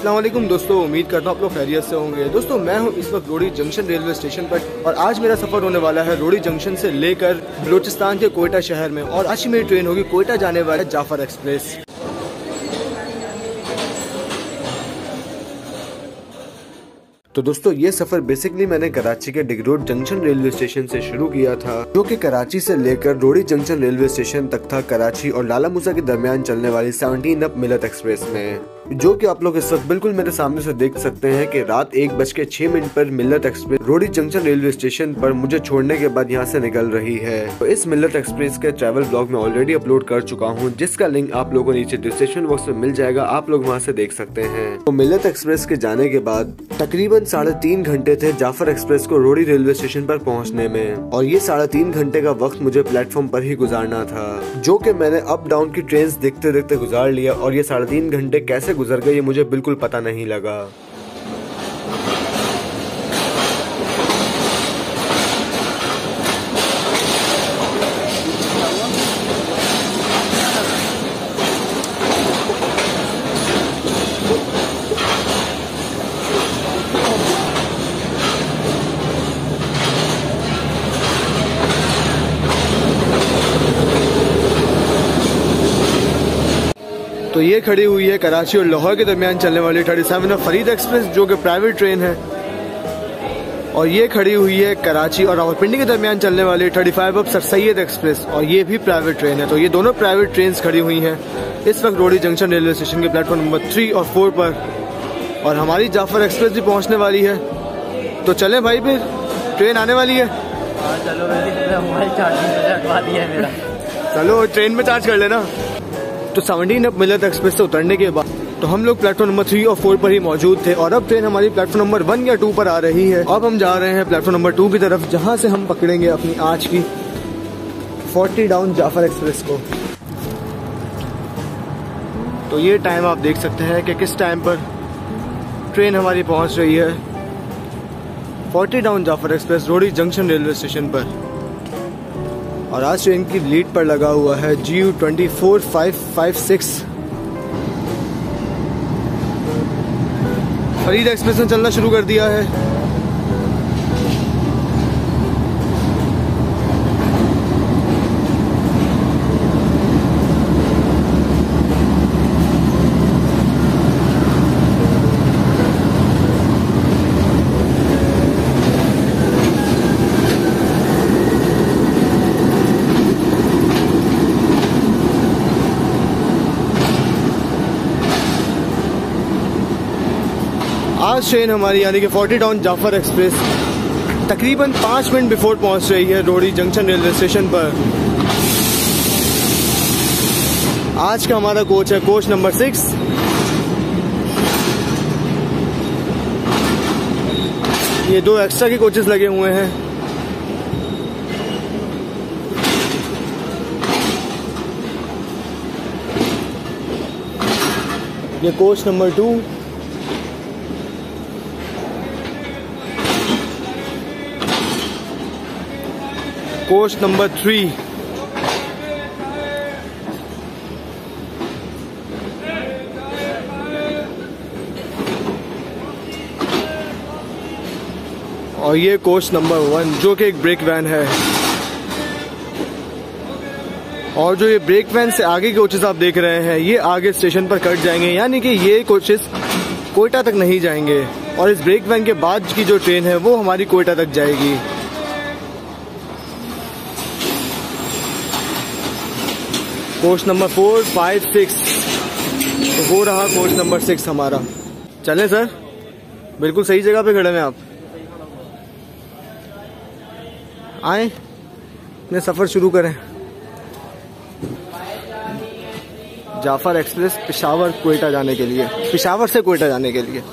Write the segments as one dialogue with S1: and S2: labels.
S1: अस्सलाम वालेकुम दोस्तों, उम्मीद करता हूँ आप लोग खैरियत से होंगे। दोस्तों मैं हूँ इस वक्त रोड़ी जंक्शन रेलवे स्टेशन पर और आज मेरा सफर होने वाला है रोड़ी जंक्शन से लेकर बलूचिस्तान के कोयटा शहर में। और आज की मेरी ट्रेन होगी कोयटा जाने वाला जाफर एक्सप्रेस। तो दोस्तों ये सफर बेसिकली मैंने कराची के डिगरोड जंक्शन रेलवे स्टेशन से शुरू किया था, जो कि कराची से लेकर रोड़ी जंक्शन रेलवे स्टेशन तक था, कराची और लाला मूसा के दरमियान चलने वाली 17 अप मिलत एक्सप्रेस में, जो कि आप लोग इस वक्त बिल्कुल मेरे सामने से देख सकते हैं कि रात 1:06 पर मिलत एक्सप्रेस रोड़ी जंक्शन रेलवे स्टेशन पर मुझे छोड़ने के बाद यहाँ से निकल रही है। तो इस मिलत एक्सप्रेस के ट्रैवल ब्लॉग में ऑलरेडी अपलोड कर चुका हूँ, जिसका लिंक आप लोगों को नीचे डिस्क्रिप्शन बॉक्स में मिल जाएगा, आप लोग वहाँ से देख सकते हैं। तो मिलत एक्सप्रेस के जाने के बाद तकरीबन 3.5 घंटे थे जाफर एक्सप्रेस को रोड़ी रेलवे स्टेशन पर पहुंचने में, और ये 3.5 घंटे का वक्त मुझे प्लेटफॉर्म पर ही गुजारना था, जो कि मैंने अप डाउन की ट्रेन्स देखते देखते गुजार लिया। और ये 3.5 घंटे कैसे गुजर गए ये मुझे बिल्कुल पता नहीं लगा। तो ये खड़ी हुई है कराची और लाहौर के दरमियान चलने वाली 37 अप फरीद एक्सप्रेस, जो कि प्राइवेट ट्रेन है। और ये खड़ी हुई है कराची और रावलपिंडी के दरमियान चलने वाली 35 अप सर सैयद एक्सप्रेस, और ये भी प्राइवेट ट्रेन है। तो ये दोनों प्राइवेट ट्रेन खड़ी हुई हैं इस वक्त रोड़ी जंक्शन रेलवे स्टेशन के प्लेटफॉर्म नंबर 3 और 4 पर, और हमारी जाफर एक्सप्रेस भी पहुँचने वाली है। तो चलें भाई, फिर ट्रेन आने वाली है। चलो ट्रेन में चार्ज कर लेना। तो 17 अप मिलत एक्सप्रेस से उतरने के बाद तो हम लोग प्लेटफॉर्म नंबर 3 और 4 पर ही मौजूद थे, और अब ट्रेन हमारी प्लेटफॉर्म नंबर 1 या 2 पर आ रही है। अब हम जा रहे हैं प्लेटफॉर्म नंबर 2 की तरफ, जहां से हम पकड़ेंगे अपनी आज की 40 डाउन जाफर एक्सप्रेस को। तो ये टाइम आप देख सकते हैं कि किस टाइम पर ट्रेन हमारी पहुंच रही है 40 डाउन जाफर एक्सप्रेस रोड़ी जंक्शन रेलवे स्टेशन पर। और आज ट्रेन की लीड पर लगा हुआ है GU 24556। फरीद एक्सप्रेस ने चलना शुरू कर दिया है। आज ट्रेन हमारी यानी कि 40 डाउन जाफर एक्सप्रेस तकरीबन 5 मिनट बिफोर पहुंच रही है रोड़ी जंक्शन रेलवे स्टेशन पर। आज का हमारा कोच है कोच नंबर 6। ये 2 एक्स्ट्रा के कोचेस लगे हुए हैं। ये कोच नंबर 2, कोच नंबर 3, और ये कोच नंबर 1 जो कि एक ब्रेक वैन है। और जो ये ब्रेक वैन से आगे के कोचेस आप देख रहे हैं, ये आगे स्टेशन पर कट जाएंगे, यानी कि ये कोचेस कोयटा तक नहीं जाएंगे, और इस ब्रेक वैन के बाद की जो ट्रेन है वो हमारी कोयटा तक जाएगी। कोच नंबर 4, 5, 6, तो वो रहा कोच नंबर 6 हमारा। चलें सर, बिल्कुल सही जगह पे खड़े हैं आप। आए अपने सफ़र शुरू करें। जाफर एक्सप्रेस पेशावर कोयटा जाने के लिए, पेशावर से कोयटा जाने के लिए।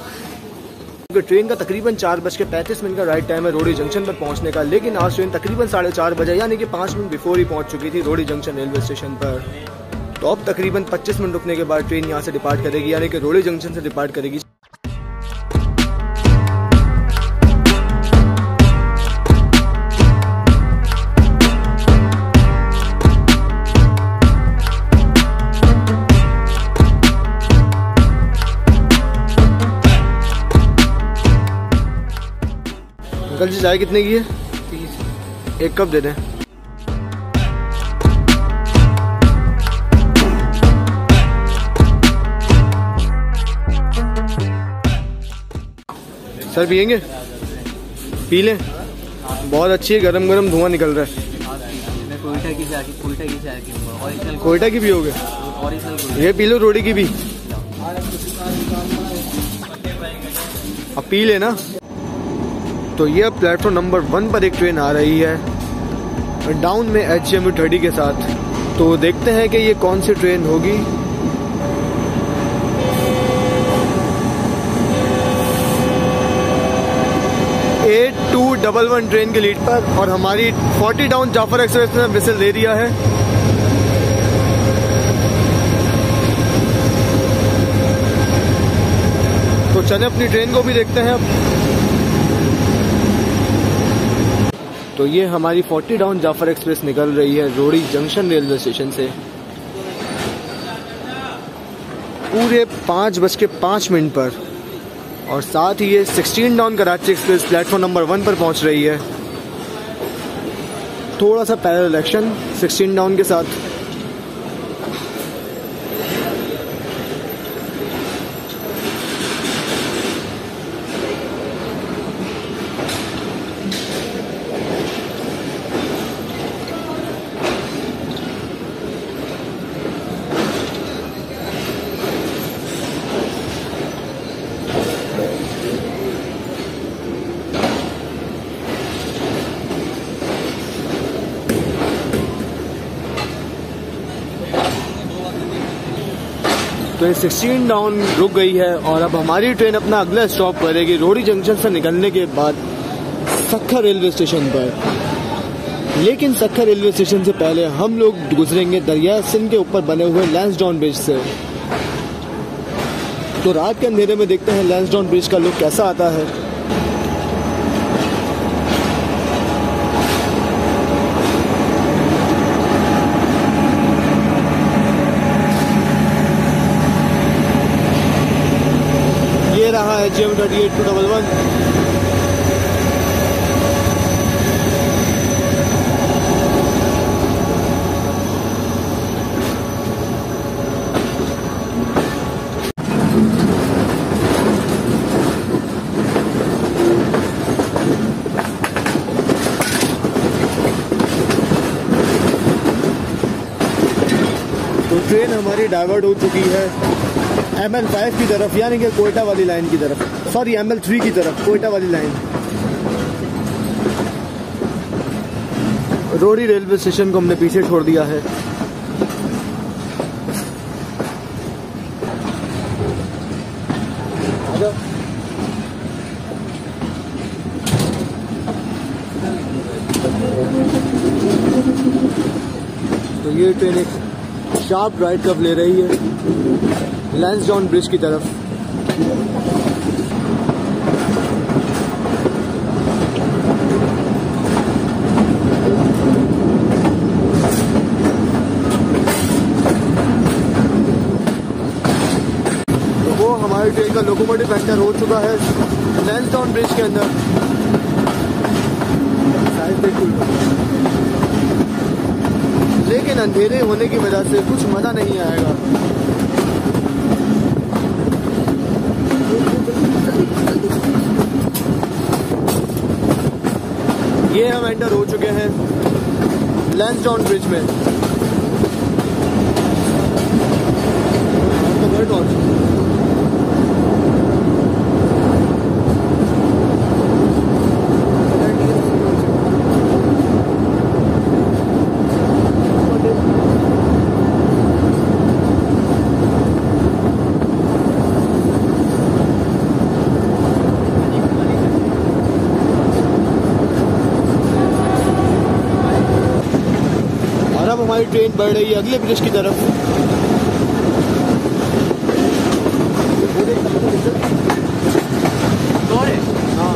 S1: ट्रेन का तकरीबन 4:35 का राइट टाइम है रोड़ी जंक्शन पर पहुंचने का, लेकिन आज ट्रेन तकरीबन 4:30 बजे यानी कि 5 मिनट बिफोर ही पहुंच चुकी थी रोड़ी जंक्शन रेलवे स्टेशन पर। तो अब तकरीबन 25 मिनट रुकने के बाद ट्रेन यहां से डिपार्ट करेगी, यानी कि रोड़ी जंक्शन से डिपार्ट करेगी। अंकल जी चाय कितने की है?
S2: 30।
S1: 1 कप दे दें। सर पियेंगे? पी लें। बहुत अच्छी है, गरम गरम धुआं निकल रहा है।
S2: कोयटा की चाय ओरिजिनल।
S1: कोयटा की पियोगे?
S2: ओरिजिनल।
S1: ये पी लो रोड़ी की भी। अब पी लेना। तो ये प्लेटफॉर्म नंबर 1 पर एक ट्रेन आ रही है डाउन में HMU 30 के साथ। तो देखते हैं कि ये कौन सी ट्रेन होगी। A211 ट्रेन के लीड पर, और हमारी 40 डाउन जाफर एक्सप्रेस ने विसल दे दिया है। तो चले अपनी ट्रेन को भी देखते हैं अब। तो ये हमारी 40 डाउन जाफर एक्सप्रेस निकल रही है रोड़ी जंक्शन रेलवे स्टेशन से पूरे 5:05 पर, और साथ ही ये 16 down Karachi express platform number 1 पर पहुंच रही है। थोड़ा सा पैरेलल एक्शन 16 डाउन के साथ। तो ये 16 डाउन रुक गई है, और अब हमारी ट्रेन अपना अगला स्टॉप करेगी रोड़ी जंक्शन से निकलने के बाद सक्खर रेलवे स्टेशन पर। लेकिन सक्खर रेलवे स्टेशन से पहले हम लोग गुजरेंगे दरिया सिंध के ऊपर बने हुए लैंसडाउन ब्रिज से। तो रात के अंधेरे में देखते हैं लैंसडाउन ब्रिज का लुक कैसा आता है। ये रहा है HMU 38-211। तो ट्रेन हमारी डाइवर्ट हो चुकी है ML5 की तरफ, यानी कि कोयटा वाली लाइन की तरफ, सॉरी ML3 की तरफ, कोयटा वाली लाइन। रोड़ी रेलवे स्टेशन को हमने पीछे छोड़ दिया है। तो ये ट्रेन एक शार्प राइट कब ले रही है लैंसडाउन ब्रिज की तरफ। तो वो हमारी ट्रेन का लोकोमोटिव एंटर हो चुका है लैंसडाउन ब्रिज के अंदर। लेकिन अंधेरे होने की वजह से कुछ मजा नहीं आएगा। ये हम एंटर हो चुके हैं लैंसडाउन ब्रिज में। अब हमारी ट्रेन बढ़ रही है अगले ब्रिज की तरफ। हाँ,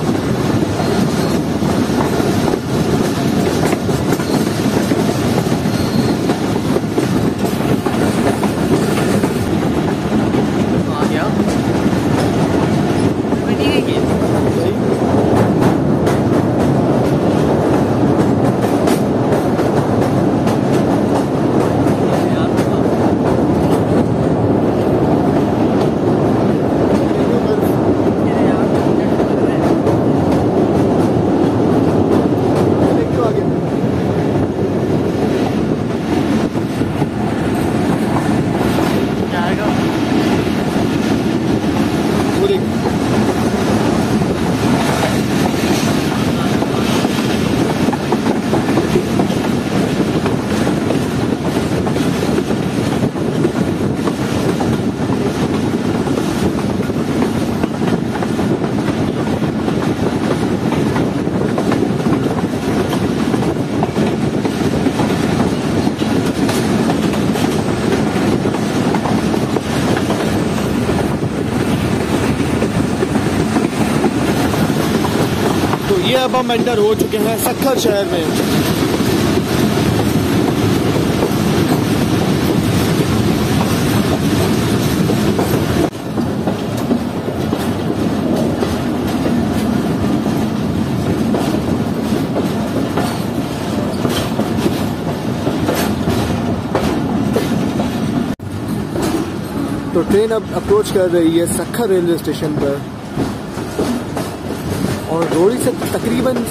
S1: ये अब हम एंटर हो चुके हैं सक्खर शहर में। तो ट्रेन अब अप्रोच कर रही है सक्खर रेलवे स्टेशन पर और रोड़ी से तकरीबन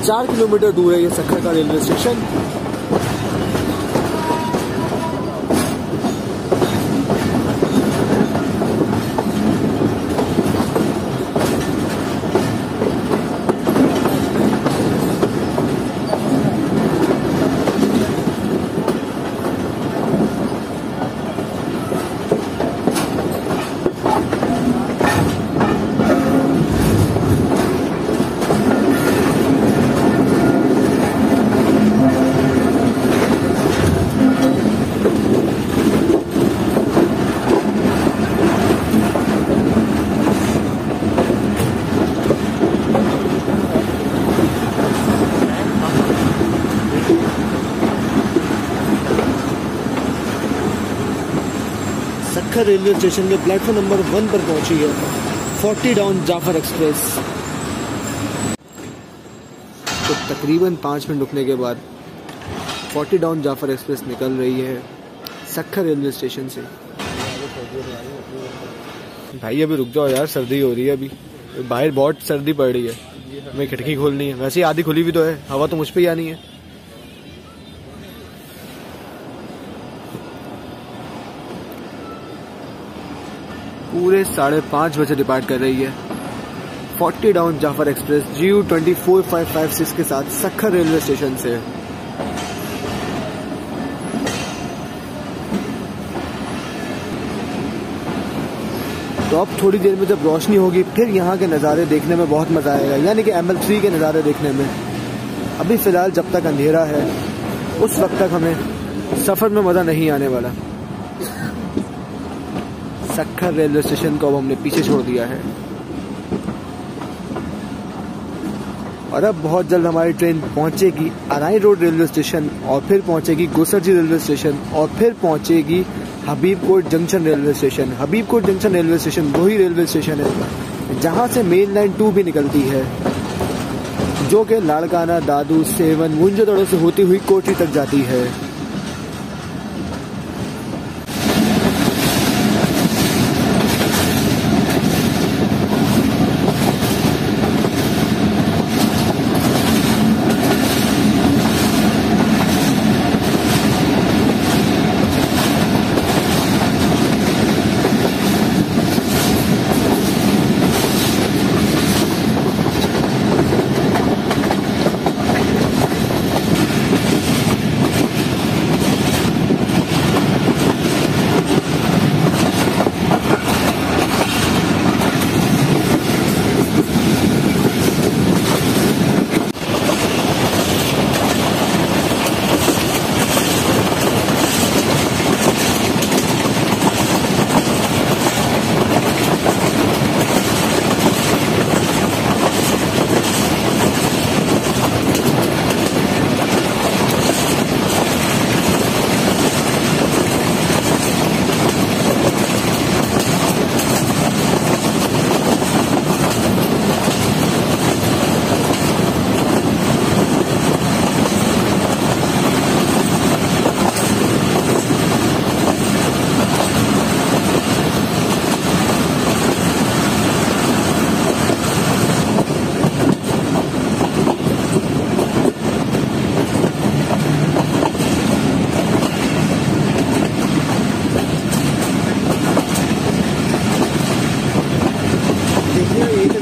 S1: 4 किलोमीटर दूर है ये सक्खर का railway station. Sukkur railway station के प्लेटफॉर्म नंबर 1 पर पहुंची है 40 डाउन जाफर एक्सप्रेस। तो तकरीबन 5 मिनट रुकने के बाद 40 डाउन जाफर एक्सप्रेस निकल रही है सक्खर रेलवे स्टेशन से। भाई अभी रुक जाओ यार, सर्दी हो रही है अभी, बाहर बहुत सर्दी पड़ रही है, हमें खिड़की खोलनी है। वैसे ही आधी खुली भी तो है, हवा तो मुझ पे ही आनी है। पूरे 5:30 बजे डिपार्ट कर रही है 40 डाउन जाफर एक्सप्रेस GU 24556 के साथ सक्खर रेलवे स्टेशन से। तो अब थोड़ी देर में जब रोशनी होगी फिर यहाँ के नज़ारे देखने में बहुत मज़ा आएगा, यानी कि ML3 के नज़ारे देखने में। अभी फ़िलहाल जब तक अंधेरा है उस वक्त तक हमें सफ़र में मज़ा नहीं आने वाला। सक्खर रेलवे स्टेशन को अब हमने पीछे छोड़ दिया है और अब बहुत जल्द हमारी ट्रेन पहुंचेगी अराई रोड रेलवे स्टेशन और फिर पहुंचेगी गोसरजी रेलवे स्टेशन और फिर पहुंचेगी Habibkot junction railway station. Habibkot junction railway station वही रेलवे स्टेशन है जहां से मेन लाइन 2 भी निकलती है, जो कि लाड़काना, दादू, सेवन, मुंजोदड़ो से होती हुई कोठी तक जाती है।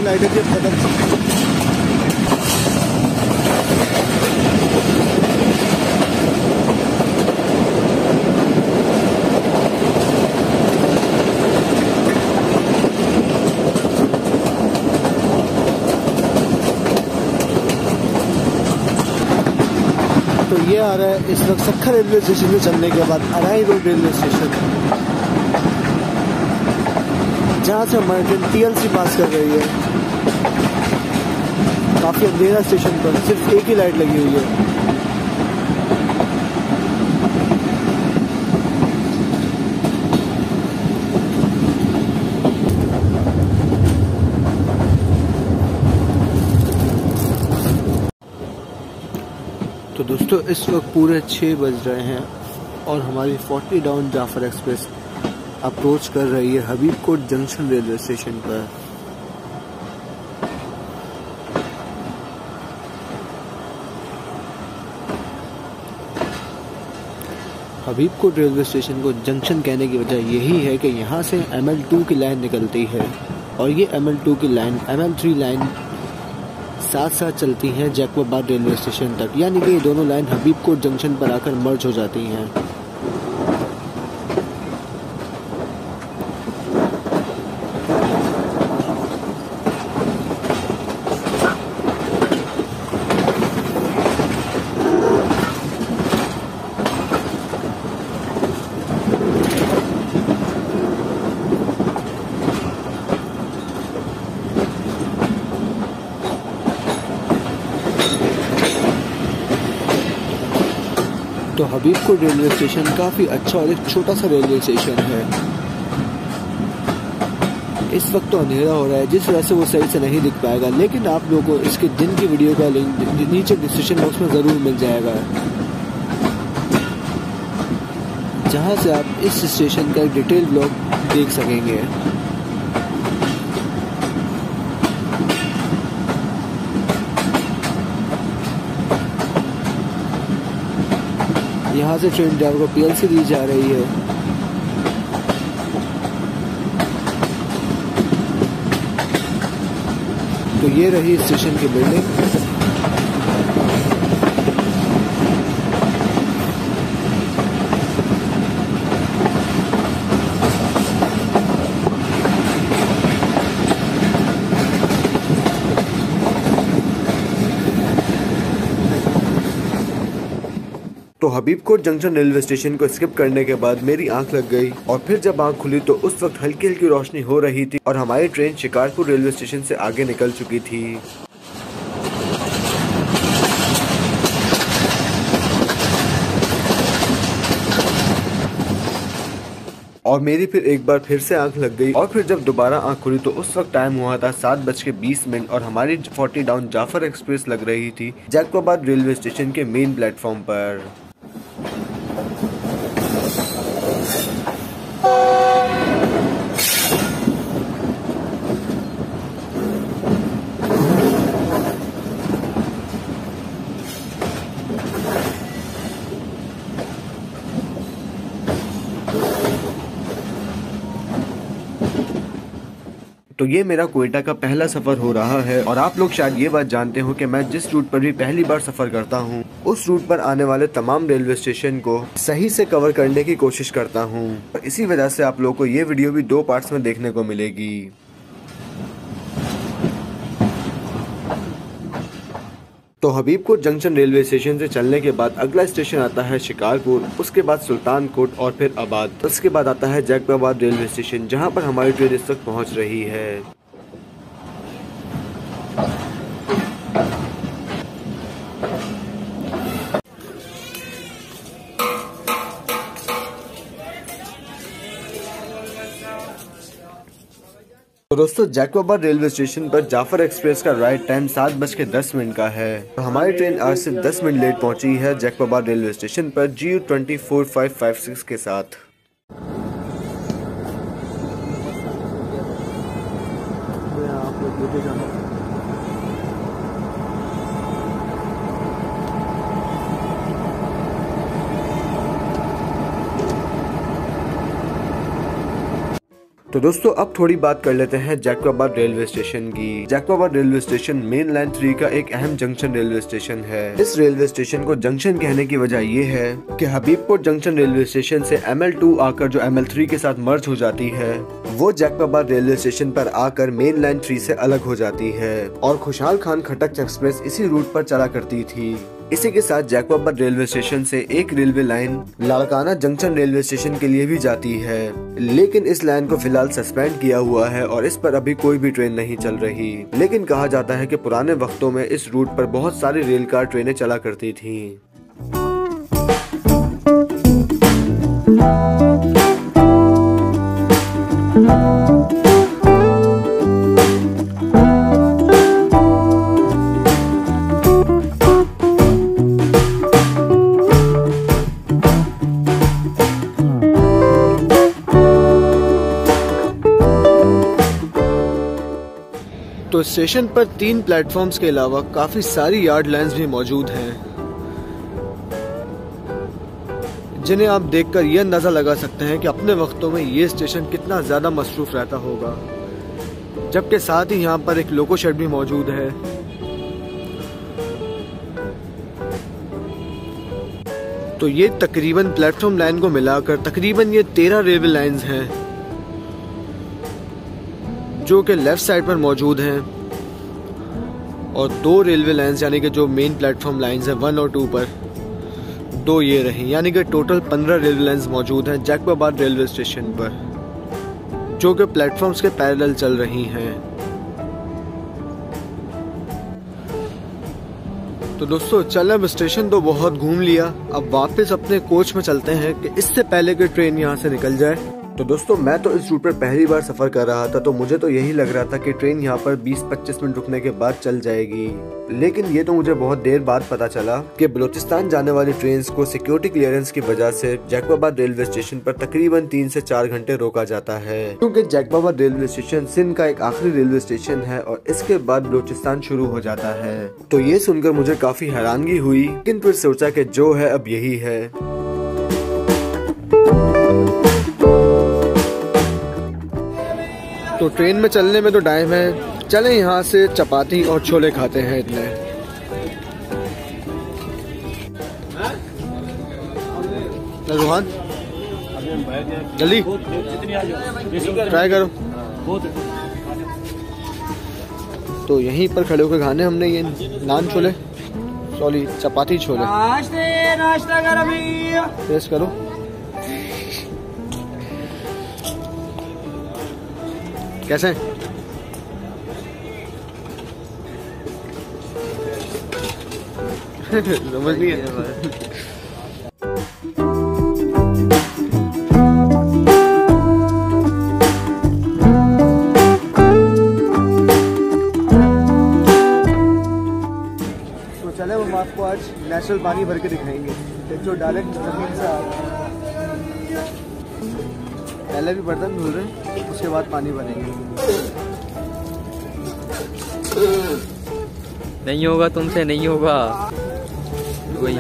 S1: लाइट के खत्म। तो ये आ रहा है इस वक्त सक्खर रेलवे स्टेशन से चलने के बाद अराई रोड रेलवे स्टेशन, जहाँ से हमारी ट्रेन TLC पास कर रही है। काफ़ी अंधेरा स्टेशन पर, सिर्फ एक ही लाइट लगी हुई है। तो दोस्तों इस वक्त पूरे 6 बज रहे हैं और हमारी 40 डाउन जाफर एक्सप्रेस अप्रोच कर रही है हबीबकोट जंक्शन रेलवे स्टेशन पर। हबीबकोट रेलवे स्टेशन को जंक्शन कहने की वजह यही है कि यहाँ से ML2 की लाइन निकलती है और ये ML2 की लाइन ML3 लाइन साथ साथ चलती हैं जैकबाबाद रेलवे स्टेशन तक, यानी कि ये दोनों लाइन हबीबकोट जंक्शन पर आकर मर्ज हो जाती हैं। तो हबीबकोट रेलवे स्टेशन काफ़ी अच्छा और एक छोटा सा रेलवे स्टेशन है। इस वक्त तो अंधेरा हो रहा है जिस वजह से वो सही से नहीं दिख पाएगा, लेकिन आप लोगों को इसके दिन की वीडियो का लिंक नीचे डिस्क्रिप्शन बॉक्स में ज़रूर मिल जाएगा, जहां से आप इस स्टेशन का एक डिटेल ब्लॉग देख सकेंगे। यहाँ से ट्रेन ड्राइवर को PLC दी जा रही है। तो ये रही स्टेशन की बिल्डिंग। तो हबीबकोट जंक्शन रेलवे स्टेशन को स्किप करने के बाद मेरी आंख लग गई और फिर जब आंख खुली तो उस वक्त हल्की हल्की रोशनी हो रही थी और हमारी ट्रेन शिकारपुर रेलवे स्टेशन से आगे निकल चुकी थी। और मेरी फिर एक बार फिर से आंख लग गई और फिर जब दोबारा आंख खुली तो उस वक्त टाइम हुआ था 7:20 और हमारी 40 डाउन जाफर एक्सप्रेस लग रही थी जैकबाबाद रेलवे स्टेशन के मेन प्लेटफॉर्म पर। तो ये मेरा क्वेटा का पहला सफ़र हो रहा है और आप लोग शायद ये बात जानते हो कि मैं जिस रूट पर भी पहली बार सफ़र करता हूँ उस रूट पर आने वाले तमाम रेलवे स्टेशन को सही से कवर करने की कोशिश करता हूँ और इसी वजह से आप लोगों को ये वीडियो भी 2 पार्ट्स में देखने को मिलेगी। तो हबीबकोट जंक्शन रेलवे स्टेशन से चलने के बाद अगला स्टेशन आता है शिकारपुर, उसके बाद सुल्तानकोट और फिर आबाद। उसके बाद आता है जैकबाबाद रेलवे स्टेशन जहां पर हमारी ट्रेन इस वक्त पहुंच रही है। तो दोस्तों जैकबाबाद रेलवे स्टेशन पर जाफर एक्सप्रेस का राइड टाइम 7:10 का है और हमारी ट्रेन आज से 10 मिनट लेट पहुंची है जैकबाबाद रेलवे स्टेशन पर GU 24556 के साथ। तो दोस्तों अब थोड़ी बात कर लेते हैं जैकबाबाद रेलवे स्टेशन की। Jacobabad railway station main line 3 का एक अहम जंक्शन रेलवे स्टेशन है। इस रेलवे स्टेशन को जंक्शन कहने की वजह ये है कि हबीबकोट जंक्शन रेलवे स्टेशन से ML2 आकर जो ML3 के साथ मर्ज हो जाती है वो जैकबाबाद रेलवे स्टेशन पर आकर मेन लाइन 3 से अलग हो जाती है और खुशहाल खान खटक एक्सप्रेस इसी रूट पर चला करती थी। इसी के साथ जैकबाबाद रेलवे स्टेशन से एक railway line Larkana junction railway station के लिए भी जाती है, लेकिन इस लाइन को फिलहाल सस्पेंड किया हुआ है और इस पर अभी कोई भी ट्रेन नहीं चल रही। लेकिन कहा जाता है कि पुराने वक्तों में इस रूट पर बहुत सारी रेलकार ट्रेनें चला करती थी। तो स्टेशन पर 3 प्लेटफॉर्म्स के अलावा काफी सारी यार्ड लाइन्स भी मौजूद हैं, जिन्हें आप देखकर यह अंदाजा लगा सकते हैं कि अपने वक्तों में ये स्टेशन कितना ज्यादा मसरूफ रहता होगा। जबकि साथ ही यहाँ पर एक लोको शेड भी मौजूद है। तो ये तकरीबन प्लेटफॉर्म लाइन को मिलाकर तकरीबन ये 13 रेलवे लाइंस हैं जो कि लेफ्ट साइड पर मौजूद हैं, और 2 रेलवे लाइंस यानी कि जो मेन प्लेटफॉर्म लाइंस हैं 1 और 2 पर 2 ये रही, यानी कि टोटल 15 रेलवे लाइंस मौजूद हैं जैकबाबाद रेलवे स्टेशन पर, जो कि प्लेटफॉर्म्स के पैरेलल चल रही हैं। तो दोस्तों चलो, अब स्टेशन तो बहुत घूम लिया, अब वापस अपने कोच में चलते हैं कि इससे पहले कि ट्रेन यहाँ से निकल जाए। तो दोस्तों मैं तो इस रूट पर पहली बार सफर कर रहा था, तो मुझे तो यही लग रहा था कि ट्रेन यहाँ पर 20-25 मिनट रुकने के बाद चल जाएगी। लेकिन ये तो मुझे बहुत देर बाद पता चला कि बलूचिस्तान जाने वाली ट्रेन को सिक्योरिटी क्लियरेंस की वजह से जैकबाबाद रेलवे स्टेशन पर तकरीबन 3 से 4 घंटे रोका जाता है, क्योंकि जैकबाबाद रेलवे स्टेशन सिंध का एक आखिरी रेलवे स्टेशन है और इसके बाद बलूचिस्तान शुरू हो जाता है। तो ये सुनकर मुझे काफी हैरानगी हुई, लेकिन फिर सोचा कि जो है अब यही है। तो ट्रेन में चलने में तो टाइम है, चलें यहाँ से चपाती और छोले खाते हैं इतने। रोहन जल्दी ट्राई करो। तो यहीं पर खड़े होकर खाने हमने ये नान छोले, सॉरी चपाती छोले। टेस्ट करो। कैसे? समझ नहीं है। तो चले हम आपको आज नेचुरल पानी भर के दिखाएंगे जो डायरेक्ट जमीन से पहले भी बर्तन धुल रहे हैं, उसके बाद पानी भरेंगे।
S2: नहीं होगा, तुमसे नहीं होगा। वही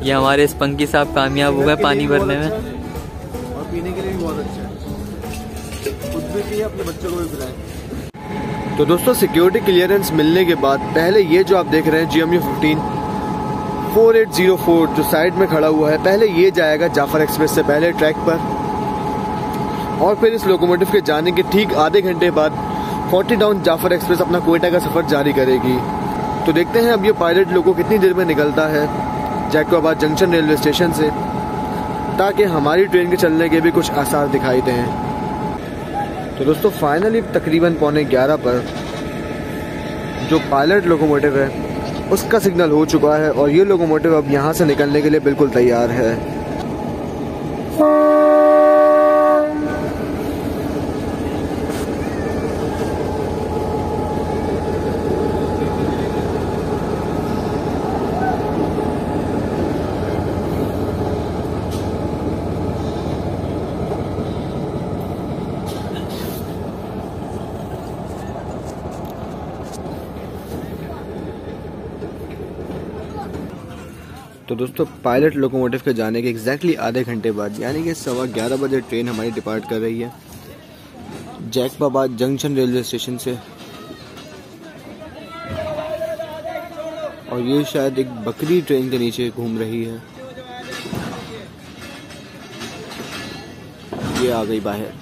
S2: ये हमारे स्पंकी साहब कामयाब हो गए पानी भरने में,
S1: और पीने के लिए भी बहुत अच्छा है। खुद भी पिए, अपने बच्चों को भी पिलाएं। तो दोस्तों सिक्योरिटी क्लियरेंस मिलने के बाद पहले ये जो आप देख रहे हैं GMU 15 4804 जो साइड में खड़ा हुआ है, पहले ये जाएगा जाफर एक्सप्रेस से पहले ट्रैक पर, और फिर इस लोकोमोटिव के जाने के ठीक आधे घंटे बाद 40 डाउन जाफर एक्सप्रेस अपना कोयटा का सफर जारी करेगी। तो देखते हैं अब ये पायलट लोको कितनी देर में निकलता है जैकबाबाद जंक्शन रेलवे स्टेशन से, ताकि हमारी ट्रेन के चलने के भी कुछ आसार दिखाई दें। तो दोस्तों फाइनली तकरीबन 11:15 पर जो पायलट लोकोमोटिव है उसका सिग्नल हो चुका है, और ये लोकोमोटिव अब यहाँ से निकलने के लिए बिल्कुल तैयार है। तो दोस्तों पायलट लोकोमोटिव के जाने के एग्जैक्टली आधे घंटे बाद यानी कि 11:15 बजे ट्रेन हमारी डिपार्ट कर रही है जैकबाबाद जंक्शन रेलवे स्टेशन से, और ये शायद एक बकरी ट्रेन के नीचे घूम रही है। ये आ गई बाहर।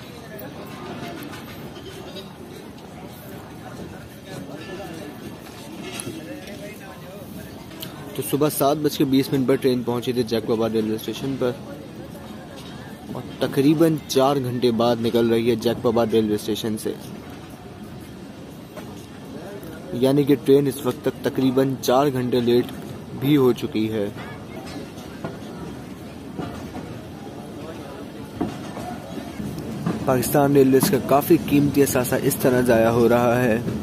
S1: तो सुबह 7:20 पर ट्रेन पहुंची थी जैकबाबाद रेलवे स्टेशन पर और तकरीबन 4 घंटे बाद निकल रही है जैकबाबाद रेलवे स्टेशन से। यानी कि ट्रेन इस वक्त तक तकरीबन 4 घंटे लेट भी हो चुकी है। पाकिस्तान रेलवे का काफी कीमती असासा इस तरह जाया हो रहा है।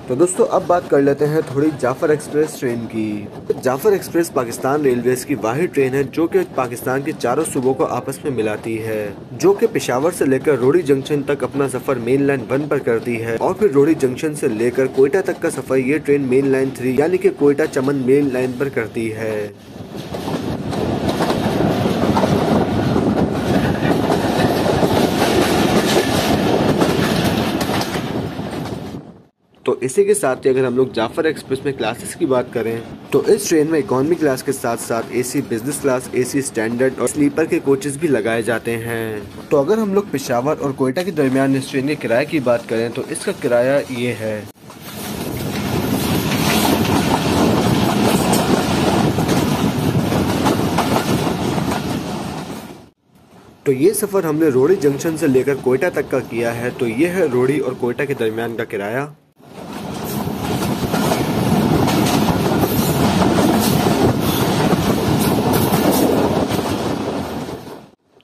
S1: तो दोस्तों अब बात कर लेते हैं थोड़ी जाफर एक्सप्रेस ट्रेन की। जाफर एक्सप्रेस पाकिस्तान रेलवेज की वाहिद ट्रेन है जो कि पाकिस्तान के चारों सूबों को आपस में मिलाती है, जो कि पेशावर से लेकर रोडी जंक्शन तक अपना सफर मेन लाइन 1 पर करती है और फिर रोडी जंक्शन से लेकर कोयटा तक का सफर ये ट्रेन मेन लाइन 3 यानी कि कोयटा चमन मेन लाइन पर करती है। तो इसी के साथ ही अगर हम लोग जाफर एक्सप्रेस में क्लासेस की बात करें तो इस ट्रेन में इकोनॉमी क्लास के साथ साथ AC business class, AC standard और स्लीपर के कोचेस भी लगाए जाते हैं। तो अगर हम लोग पेशावर और कोयटा के दरमियान इस ट्रेन के किराए की बात करें तो इसका किराया ये है। तो ये सफ़र हमने रोडी जंक्शन से लेकर कोयटा तक का किया है। तो ये है रोडी और कोयटा के दरमियान का किराया।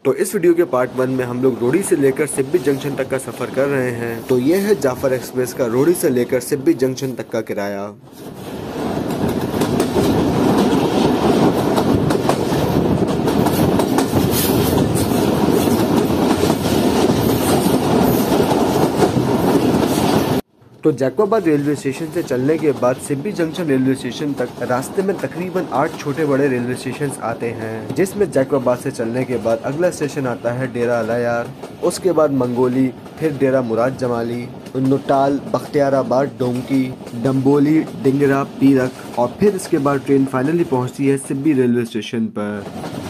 S1: तो इस वीडियो के पार्ट 1 में हम लोग रोडी से लेकर सिब्बी जंक्शन तक का सफ़र कर रहे हैं। तो ये है जाफर एक्सप्रेस का रोडी से लेकर सिब्बी जंक्शन तक का किराया। तो जैकबाबाद रेलवे स्टेशन से चलने के बाद सिब्बी जंक्शन रेलवे स्टेशन तक रास्ते में तकरीबन 8 छोटे बड़े रेलवे स्टेशन आते हैं, जिसमें जैकबाबाद से चलने के बाद अगला स्टेशन आता है डेरा अलायार, उसके बाद मंगोली, फिर डेरा मुराद जमाली, नुटाल, बख्तियाराबाद, डोंकी, डम्बोली, डिंगरा, पीरक और फिर इसके बाद ट्रेन फाइनली पहुंचती है सिब्बी रेलवे स्टेशन पर।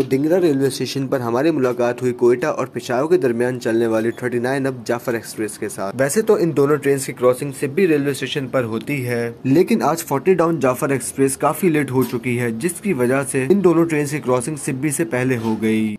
S1: डिंगरा रेलवे स्टेशन पर हमारी मुलाकात हुई कोयटा और पेशावर के दरमियान चलने वाली 39 अब जाफर एक्सप्रेस के साथ। वैसे तो इन दोनों ट्रेन की क्रॉसिंग सिब्बी रेलवे स्टेशन पर होती है, लेकिन आज 40 डाउन जाफर एक्सप्रेस काफी लेट हो चुकी है, जिसकी वजह से इन दोनों ट्रेन की क्रॉसिंग सिब्बी से पहले हो गई।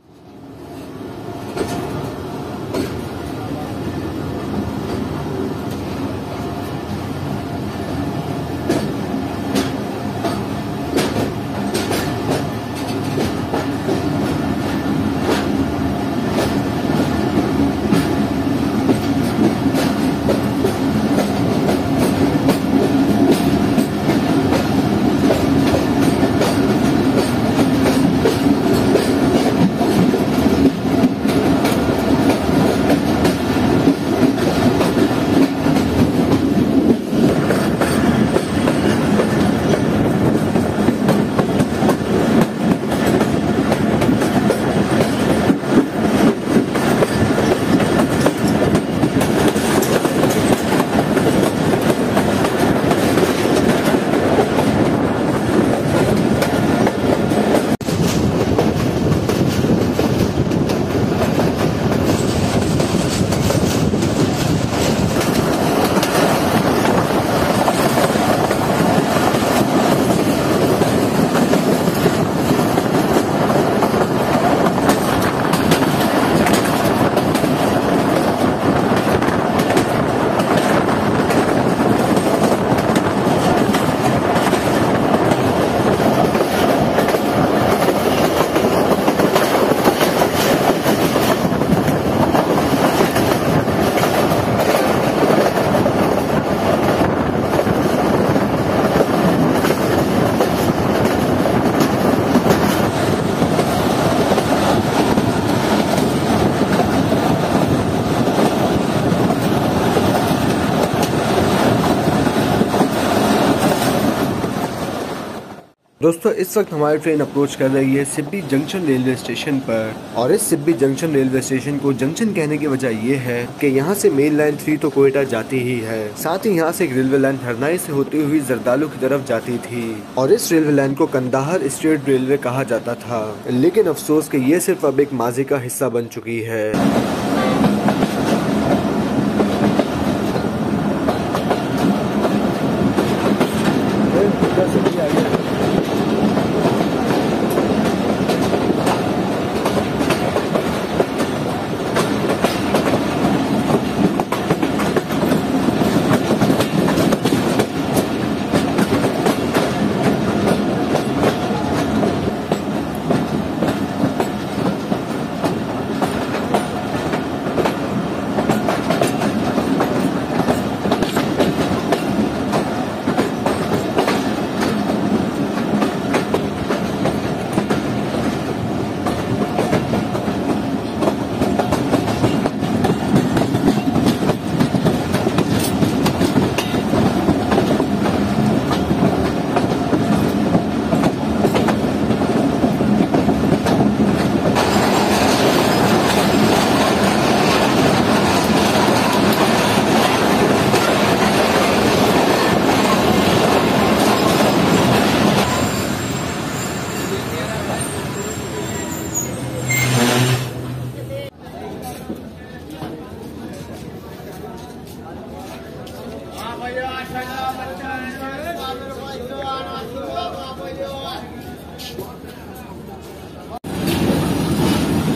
S1: दोस्तों इस वक्त हमारी ट्रेन अप्रोच कर रही है सिब्बी जंक्शन रेलवे स्टेशन पर, और इस सिब्बी जंक्शन रेलवे स्टेशन को जंक्शन कहने की वजह ये है कि यहाँ से मेन लाइन 3 तो कोयटा जाती ही है, साथ ही यहाँ से एक रेलवे लाइन हरनाई से होती हुई जरदालू की तरफ जाती थी, और इस रेलवे लाइन को कंदाहार स्टेट रेलवे कहा जाता था, लेकिन अफसोस कि ये सिर्फ अब एक माजी का हिस्सा बन चुकी है।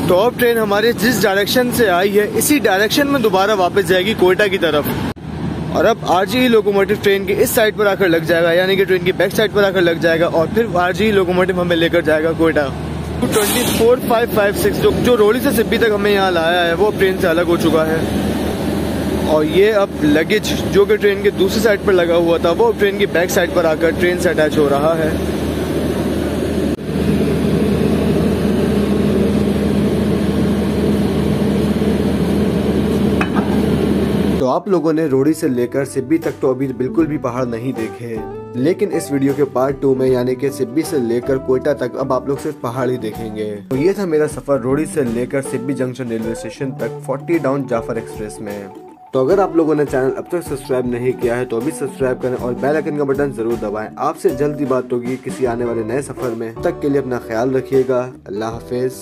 S1: तो अब ट्रेन हमारे जिस डायरेक्शन से आई है इसी डायरेक्शन में दोबारा वापस जाएगी कोयटा की तरफ, और अब आरजीई लोकोमोटिव ट्रेन के इस साइड पर आकर लग जाएगा, यानी कि ट्रेन की बैक साइड पर आकर लग जाएगा, और फिर आरजीई लोकोमोटिव हमें लेकर जाएगा कोयटा। 24556 जो रोड़ी से सिब्बी तक हमें यहाँ लाया है वो ट्रेन से अलग हो चुका है, और ये अब लगेज जो कि ट्रेन के दूसरी साइड पर लगा हुआ था वो ट्रेन की बैक साइड पर आकर ट्रेन से अटैच हो रहा है। तो आप लोगों ने रोड़ी से लेकर सिब्बी तक तो अभी बिल्कुल भी पहाड़ नहीं देखे, लेकिन इस वीडियो के पार्ट 2 में यानी कि सिब्बी से लेकर कोयटा तक अब आप लोग सिर्फ पहाड़ ही देखेंगे। तो ये था मेरा सफर रोड़ी से लेकर सिब्बी जंक्शन रेलवे स्टेशन तक 40 डाउन जाफर एक्सप्रेस में। तो अगर आप लोगों ने चैनल अब तक सब्सक्राइब नहीं किया है तो अभी सब्सक्राइब करें और बेल आइकन का बटन जरूर दबाएं। आपसे जल्दी बात होगी किसी आने वाले नए सफर में। तब तक के लिए अपना ख्याल रखिएगा। अल्लाह हाफिज।